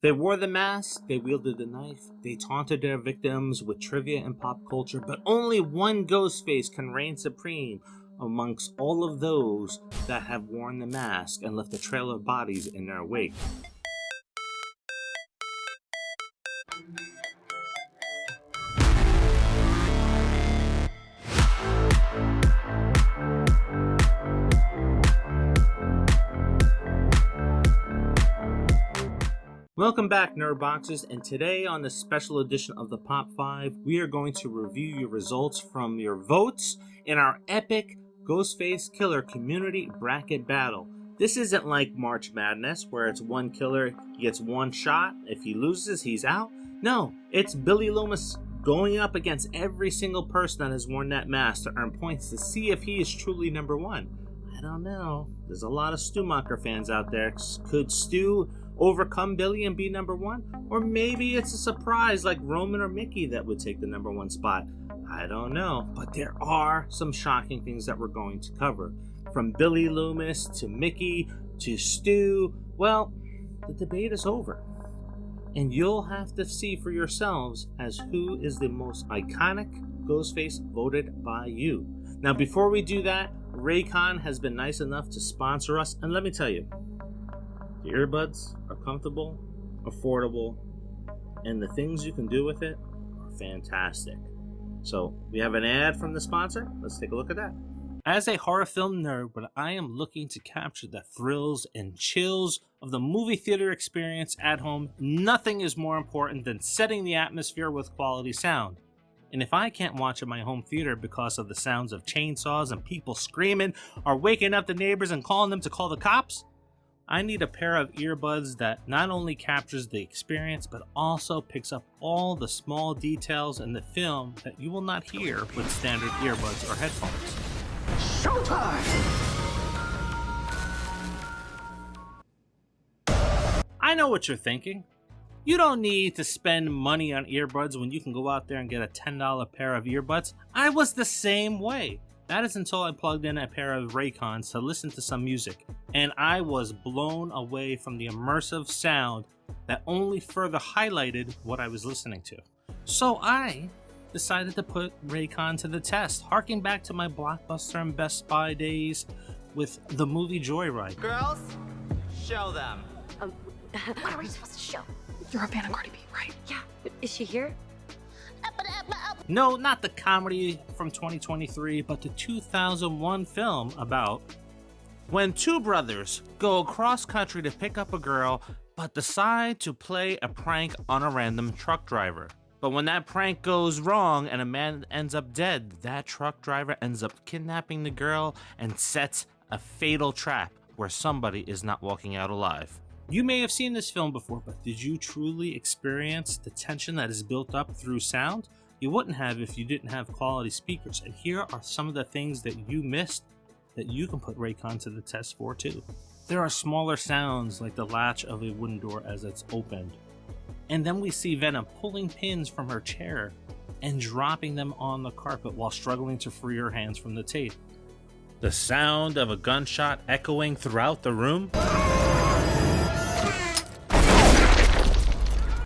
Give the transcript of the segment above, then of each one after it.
They wore the mask, they wielded the knife, they taunted their victims with trivia and pop culture, but only one Ghostface can reign supreme amongst all of those that have worn the mask and left a trail of bodies in their wake. Welcome back, Nerdboxes, and today on this special edition of the Pop 5, we are going to review your results from your votes in our epic Ghostface Killer Community Bracket Battle. This isn't like March Madness, where it's one killer, he gets one shot, if he loses, he's out. No, it's Billy Loomis going up against every single person that has worn that mask to earn points to see if he is truly number one. I don't know, there's a lot of Stumacher fans out there. Could Stu overcome Billy and be number one? Or maybe it's a surprise like Roman or Mickey that would take the number one spot. I don't know, but there are some shocking things that we're going to cover. From Billy Loomis to Mickey to Stu, well, the debate is over. And you'll have to see for yourselves as who is the most iconic Ghostface voted by you. Now before we do that, Raycon has been nice enough to sponsor us, and let me tell you, the earbuds are comfortable, affordable, and the things you can do with it are fantastic. So we have an ad from the sponsor. Let's take a look at that. As a horror film nerd, when I am looking to capture the thrills and chills of the movie theater experience at home, nothing is more important than setting the atmosphere with quality sound. And if I can't watch in my home theater because of the sounds of chainsaws and people screaming or waking up the neighbors and calling them to call the cops, I need a pair of earbuds that not only captures the experience, but also picks up all the small details in the film that you will not hear with standard earbuds or headphones. Showtime! I know what you're thinking. You don't need to spend money on earbuds when you can go out there and get a $10 pair of earbuds. I was the same way. That is until I plugged in a pair of Raycons to listen to some music, and I was blown away from the immersive sound that only further highlighted what I was listening to. So I decided to put Raycon to the test, harking back to my Blockbuster and Best Buy days with the movie Joyride. Girls, show them. What are we supposed to show? You're a fan of Cardi B, right? Yeah. Is she here? No, not the comedy from 2023, but the 2001 film about when two brothers go across country to pick up a girl, but decide to play a prank on a random truck driver. But when that prank goes wrong and a man ends up dead, that truck driver ends up kidnapping the girl and sets a fatal trap where somebody is not walking out alive. You may have seen this film before, but did you truly experience the tension that is built up through sound? You wouldn't have if you didn't have quality speakers, and here are some of the things that you missed that you can put Raycon to the test for too. There are smaller sounds like the latch of a wooden door as it's opened. And then we see Venom pulling pins from her chair and dropping them on the carpet while struggling to free her hands from the tape. The sound of a gunshot echoing throughout the room.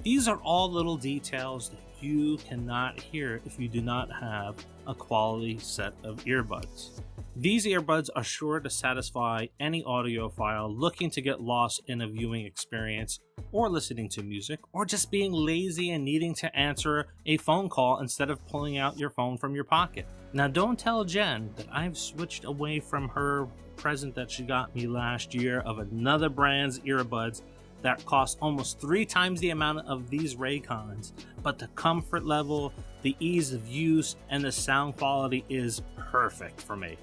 These are all little details that you cannot hear if you do not have a quality set of earbuds. These earbuds are sure to satisfy any audiophile looking to get lost in a viewing experience or listening to music or just being lazy and needing to answer a phone call instead of pulling out your phone from your pocket. Now don't tell Jen that I've switched away from her present that she got me last year of another brand's earbuds that cost almost 3 times the amount of these Raycons, but the comfort level, the ease of use, and the sound quality is perfect for me.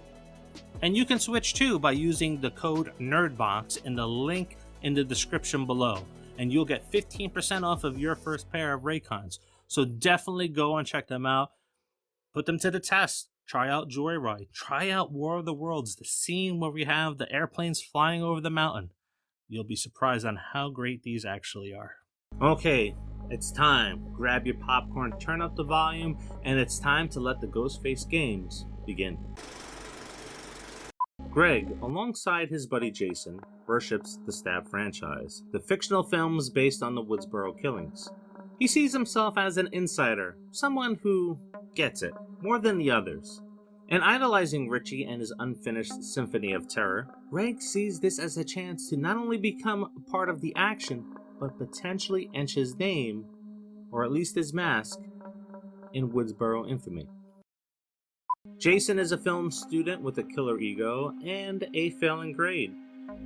And you can switch too by using the code NERDBOX in the link in the description below, and you'll get 15% off of your first pair of Raycons. So definitely go and check them out. Put them to the test. Try out Joyride. Try out War of the Worlds, the scene where we have the airplanes flying over the mountain. You'll be surprised on how great these actually are. Okay, it's time. Grab your popcorn, turn up the volume, and it's time to let the Ghostface games begin. Greg, alongside his buddy Jason, worships the Stab franchise, the fictional films based on the Woodsboro killings. He sees himself as an insider, someone who gets it, more than the others. And idolizing Richie and his unfinished Symphony of Terror, Greg sees this as a chance to not only become a part of the action, but potentially etch his name, or at least his mask, in Woodsboro infamy. Jason is a film student with a killer ego and a failing grade,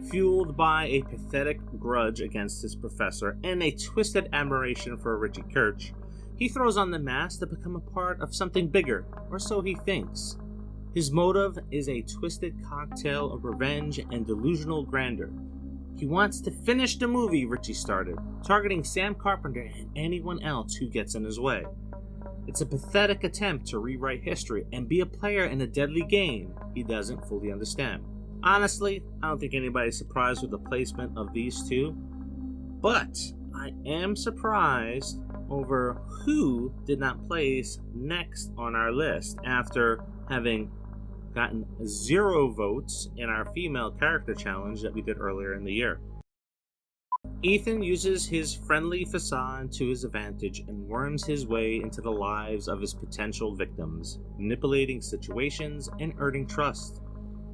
fueled by a pathetic grudge against his professor and a twisted admiration for Richie Kirch. He throws on the mask to become a part of something bigger, or so he thinks. His motive is a twisted cocktail of revenge and delusional grandeur. He wants to finish the movie Richie started, targeting Sam Carpenter and anyone else who gets in his way. It's a pathetic attempt to rewrite history and be a player in a deadly game he doesn't fully understand. Honestly, I don't think anybody's surprised with the placement of these two, but I am surprised over who did not place next on our list after having gotten 0 votes in our female character challenge that we did earlier in the year. Ethan uses his friendly facade to his advantage and worms his way into the lives of his potential victims, manipulating situations and earning trust.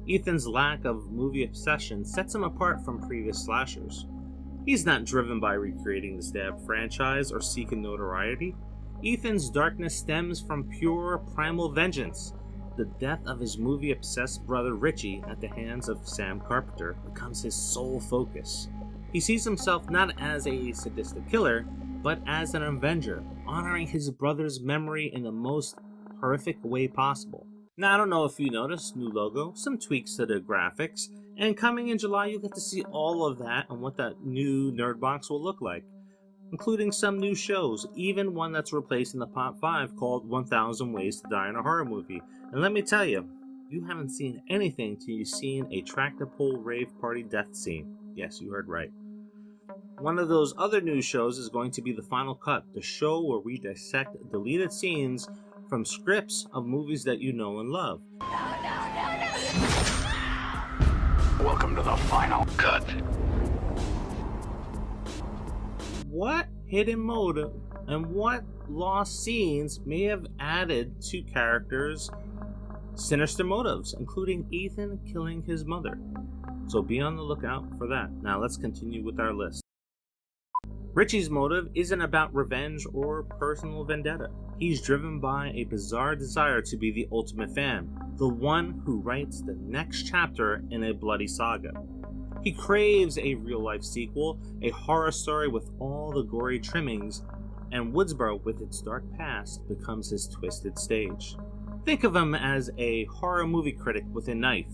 Ethan's lack of movie obsession sets him apart from previous slashers. He's not driven by recreating the Stab franchise or seeking notoriety. Ethan's darkness stems from pure primal vengeance. The death of his movie-obsessed brother Richie at the hands of Sam Carpenter becomes his sole focus. He sees himself not as a sadistic killer, but as an avenger, honoring his brother's memory in the most horrific way possible. Now, I don't know if you noticed, new logo, some tweaks to the graphics, and coming in July you'll get to see all of that and what that new nerd box will look like, including some new shows, even one that's replacing the Pop 5 called 1000 Ways to Die in a Horror Movie. And let me tell you, you haven't seen anything till you've seen a tractor-pull rave party death scene. Yes, you heard right. One of those other new shows is going to be The Final Cut, the show where we dissect deleted scenes from scripts of movies that you know and love. Welcome to the Final Cut. What hidden motive and what lost scenes may have added to characters' sinister motives, including Ethan killing his mother. So be on the lookout for that. Now let's continue with our list. Richie's motive isn't about revenge or personal vendetta. He's driven by a bizarre desire to be the ultimate fan, the one who writes the next chapter in a bloody saga. He craves a real-life sequel, a horror story with all the gory trimmings, and Woodsboro, with its dark past, becomes his twisted stage. Think of him as a horror movie critic with a knife.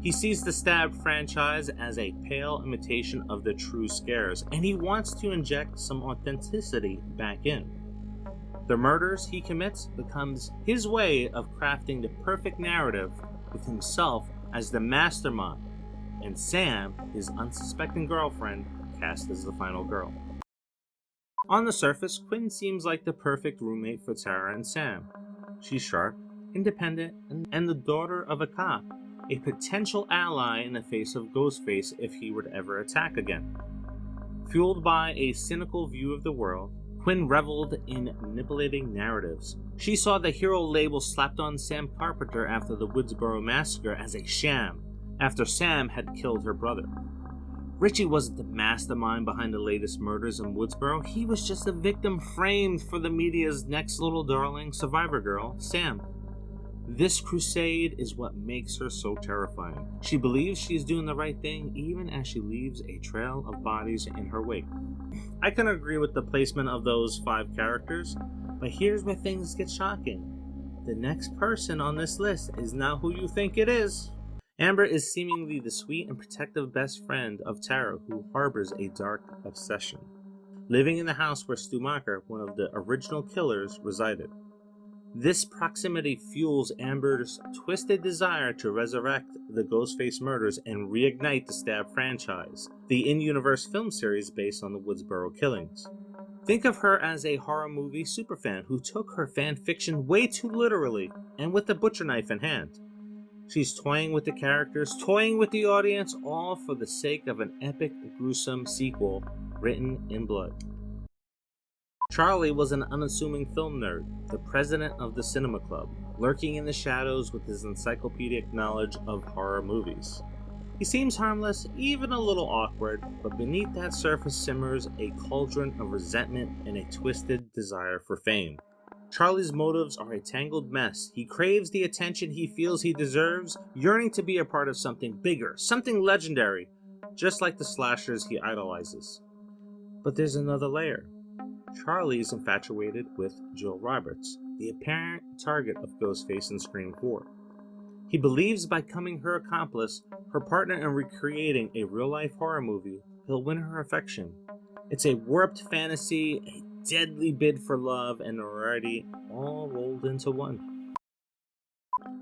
He sees the Stab franchise as a pale imitation of the true scares, and he wants to inject some authenticity back in. The murders he commits becomes his way of crafting the perfect narrative with himself as the mastermind, and Sam, his unsuspecting girlfriend, cast as the final girl. On the surface, Quinn seems like the perfect roommate for Tara and Sam. She's sharp, independent, and the daughter of a cop, a potential ally in the face of Ghostface if he were to ever attack again. Fueled by a cynical view of the world, Quinn reveled in manipulating narratives. She saw the hero label slapped on Sam Carpenter after the Woodsboro massacre as a sham, after Sam had killed her brother. Richie wasn't the mastermind behind the latest murders in Woodsboro. He was just a victim framed for the media's next little darling survivor girl, Sam. This crusade is what makes her so terrifying. She believes she is doing the right thing even as she leaves a trail of bodies in her wake. I can agree with the placement of those 5 characters, but here's where things get shocking. The next person on this list is not who you think it is. Amber is seemingly the sweet and protective best friend of Tara, who harbors a dark obsession, living in the house where Stu Macher, one of the original killers, resided. This proximity fuels Amber's twisted desire to resurrect the Ghostface murders and reignite the Stab franchise, the in-universe film series based on the Woodsboro killings. Think of her as a horror movie superfan who took her fan fiction way too literally and with a butcher knife in hand. She's toying with the characters, toying with the audience, all for the sake of an epic, gruesome sequel written in blood. Charlie was an unassuming film nerd, the president of the cinema club, lurking in the shadows with his encyclopedic knowledge of horror movies. He seems harmless, even a little awkward, but beneath that surface simmers a cauldron of resentment and a twisted desire for fame. Charlie's motives are a tangled mess. He craves the attention he feels he deserves, yearning to be a part of something bigger, something legendary, just like the slashers he idolizes. But there's another layer. Charlie is infatuated with Jill Roberts, the apparent target of Ghostface in Scream 4. He believes by becoming her accomplice, her partner in recreating a real-life horror movie, he'll win her affection. It's a warped fantasy, a deadly bid for love, and notoriety all rolled into one.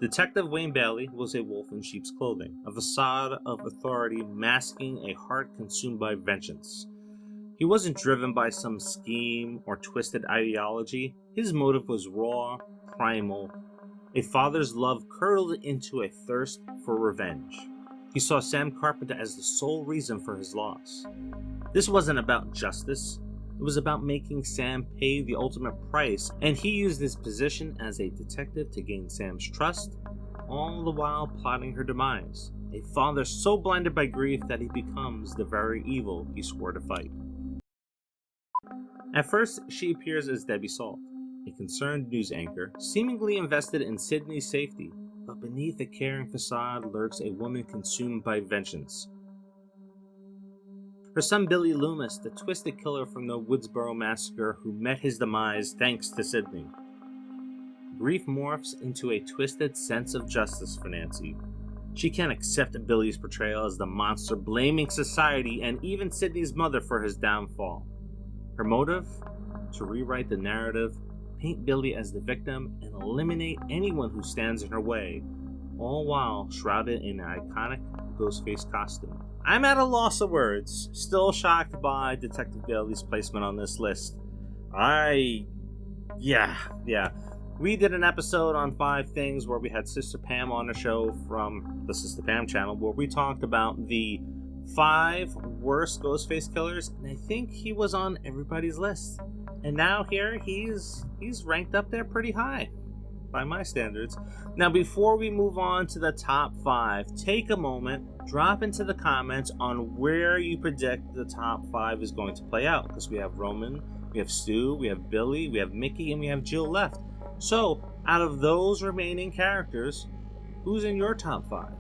Detective Wayne Bailey was a wolf in sheep's clothing, a facade of authority masking a heart consumed by vengeance. He wasn't driven by some scheme or twisted ideology. His motive was raw, primal, a father's love curdled into a thirst for revenge. He saw Sam Carpenter as the sole reason for his loss. This wasn't about justice. It was about making Sam pay the ultimate price, and he used his position as a detective to gain Sam's trust, all the while plotting her demise. A father so blinded by grief that he becomes the very evil he swore to fight. At first, she appears as Debbie Salt, a concerned news anchor, seemingly invested in Sydney's safety, but beneath the caring facade lurks a woman consumed by vengeance. Her son Billy Loomis, the twisted killer from the Woodsboro massacre who met his demise thanks to Sydney. Grief morphs into a twisted sense of justice for Nancy. She can't accept Billy's portrayal as the monster, blaming society and even Sydney's mother for his downfall. Her motive? To rewrite the narrative, paint Billy as the victim, and eliminate anyone who stands in her way, all while shrouded in an iconic Ghostface costume. I'm at a loss of words, still shocked by Detective Bailey's placement on this list. Yeah. We did an episode on 5 things where we had Sister Pam on the show from the Sister Pam channel, where we talked about the 5 worst Ghostface killers, and I think he was on everybody's list. And now here he's ranked up there pretty high by my standards. Now before we move on to the top 5, take a moment, drop into the comments on where you predict the top 5 is going to play out, because we have Roman, we have Stu, we have Billy, we have Mickey, and we have Jill left. So out of those remaining characters, who's in your top 5?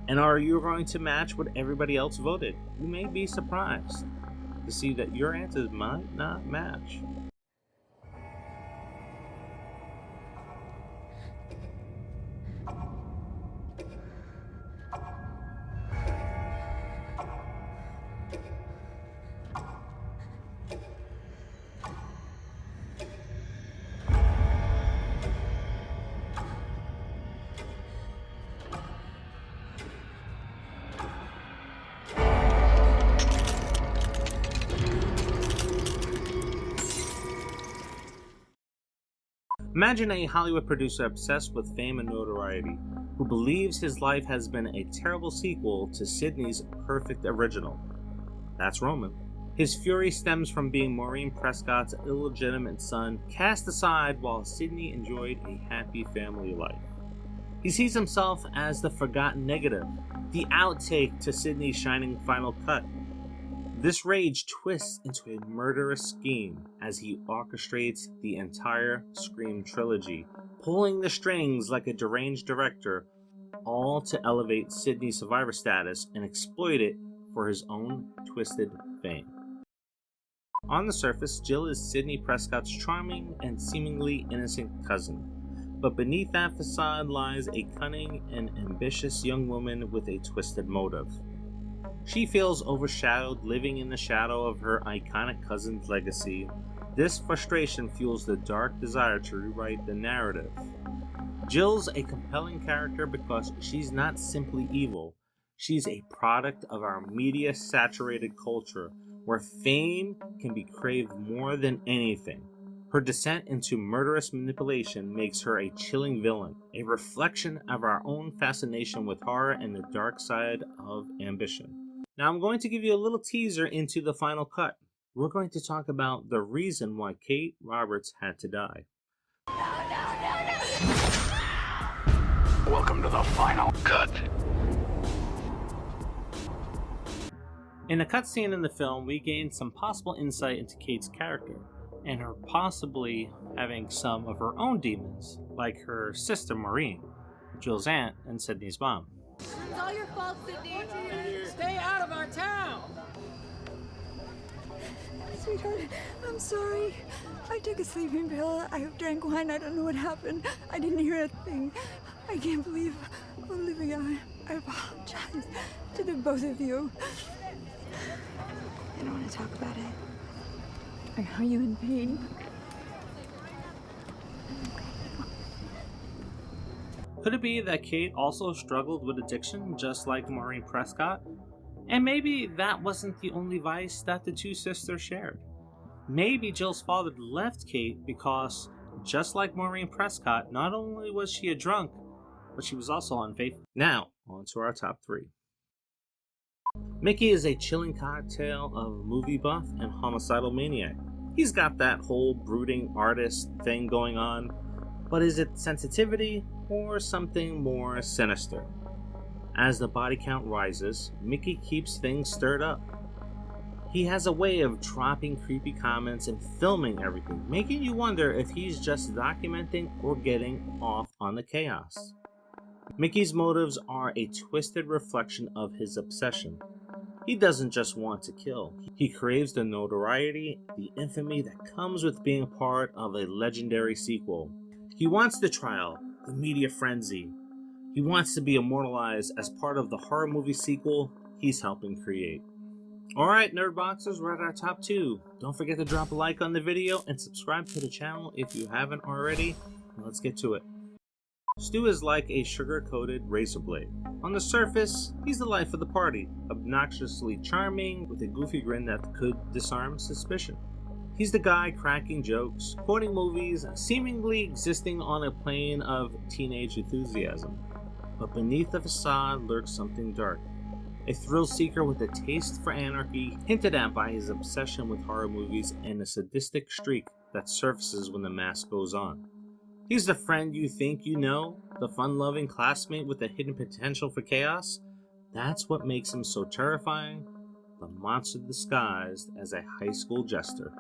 And are you going to match what everybody else voted? You may be surprised to see that your answers might not match. Imagine a Hollywood producer obsessed with fame and notoriety, who believes his life has been a terrible sequel to Sydney's perfect original. That's Roman. His fury stems from being Maureen Prescott's illegitimate son, cast aside while Sydney enjoyed a happy family life. He sees himself as the forgotten negative, the outtake to Sydney's shining final cut. This rage twists into a murderous scheme as he orchestrates the entire Scream trilogy, pulling the strings like a deranged director, all to elevate Sydney's survivor status and exploit it for his own twisted fame. On the surface, Jill is Sydney Prescott's charming and seemingly innocent cousin, but beneath that facade lies a cunning and ambitious young woman with a twisted motive. She feels overshadowed, living in the shadow of her iconic cousin's legacy. This frustration fuels the dark desire to rewrite the narrative. Jill's a compelling character because she's not simply evil. She's a product of our media-saturated culture, where fame can be craved more than anything. Her descent into murderous manipulation makes her a chilling villain, a reflection of our own fascination with horror and the dark side of ambition. Now I'm going to give you a little teaser into the final cut. We're going to talk about the reason why Kate Roberts had to die. Welcome to the final cut. In a cutscene in the film, we gain some possible insight into Kate's character, and her possibly having some of her own demons, like her sister Maureen, Jill's aunt and Sydney's mom. It's all your fault, Sydney. Stay out of our town. Sweetheart, I'm sorry. I took a sleeping pill. I drank wine. I don't know what happened. I didn't hear a thing. I can't believe Olivia. I apologize to the both of you. I don't want to talk about it. Are you in pain? Could it be that Kate also struggled with addiction just like Maureen Prescott? And maybe that wasn't the only vice that the two sisters shared. Maybe Jill's father left Kate because, just like Maureen Prescott, not only was she a drunk, but she was also unfaithful. Now, on to our top 3. Mickey is a chilling cocktail of a movie buff and homicidal maniac. He's got that whole brooding artist thing going on, but is it sensitivity or something more sinister? As the body count rises, Mickey keeps things stirred up. He has a way of dropping creepy comments and filming everything, making you wonder if he's just documenting or getting off on the chaos. Mickey's motives are a twisted reflection of his obsession. He doesn't just want to kill. He craves the notoriety, the infamy that comes with being part of a legendary sequel. He wants the trial, the media frenzy. He wants to be immortalized as part of the horror movie sequel he's helping create. Alright, Nerdboxers, we're at our top 2. Don't forget to drop a like on the video and subscribe to the channel if you haven't already. Now let's get to it. Stu is like a sugar-coated razor blade. On the surface, he's the life of the party, obnoxiously charming with a goofy grin that could disarm suspicion. He's the guy cracking jokes, quoting movies, seemingly existing on a plane of teenage enthusiasm. But beneath the facade lurks something dark. A thrill-seeker with a taste for anarchy, hinted at by his obsession with horror movies and a sadistic streak that surfaces when the mask goes on. He's the friend you think you know, the fun-loving classmate with a hidden potential for chaos. That's what makes him so terrifying, the monster disguised as a high school jester.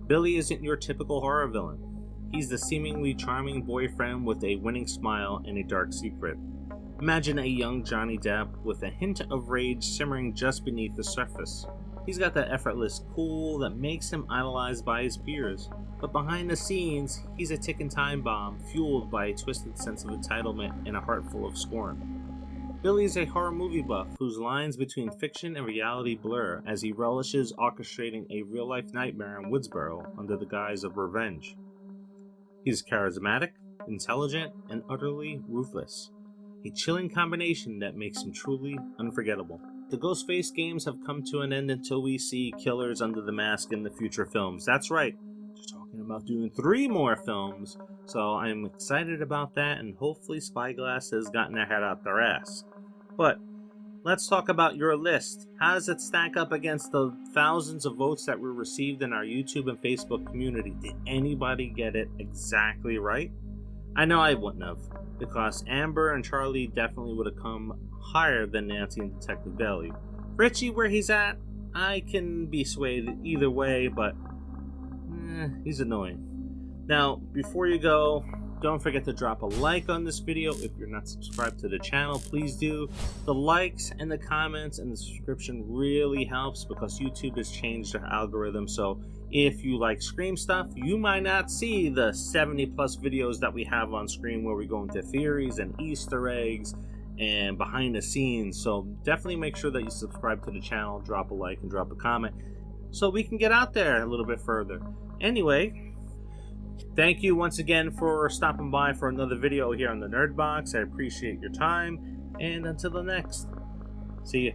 Billy isn't your typical horror villain. He's the seemingly charming boyfriend with a winning smile and a dark secret. Imagine a young Johnny Depp with a hint of rage simmering just beneath the surface. He's got that effortless cool that makes him idolized by his peers. But behind the scenes, he's a ticking time bomb fueled by a twisted sense of entitlement and a heart full of scorn. Billy is a horror movie buff whose lines between fiction and reality blur as he relishes orchestrating a real-life nightmare in Woodsboro under the guise of revenge. He's charismatic, intelligent, and utterly ruthless. A chilling combination that makes him truly unforgettable. The Ghostface games have come to an end until we see killers under the mask in the future films. That's right, they're talking about doing 3 more films, so I'm excited about that, and hopefully Spyglass has gotten their head out their ass. But let's talk about your list. How does it stack up against the thousands of votes that were received in our YouTube and Facebook community? Did anybody get it exactly right? I know I wouldn't have, because Amber and Charlie definitely would have come higher than Nancy and Detective Bailey. Richie, where he's at, I can be swayed either way, but he's annoying. Now, before you go, don't forget to drop a like on this video. If you're not subscribed to the channel, please do. The likes and the comments and the subscription really helps because YouTube has changed their algorithm. So if you like Scream stuff, you might not see the 70 plus videos that we have on Scream where we go into theories and Easter eggs and behind the scenes. So definitely make sure that you subscribe to the channel, drop a like and drop a comment so we can get out there a little bit further. Anyway, thank you once again for stopping by for another video here on the Nerd Box. I appreciate your time, and until the next, see ya.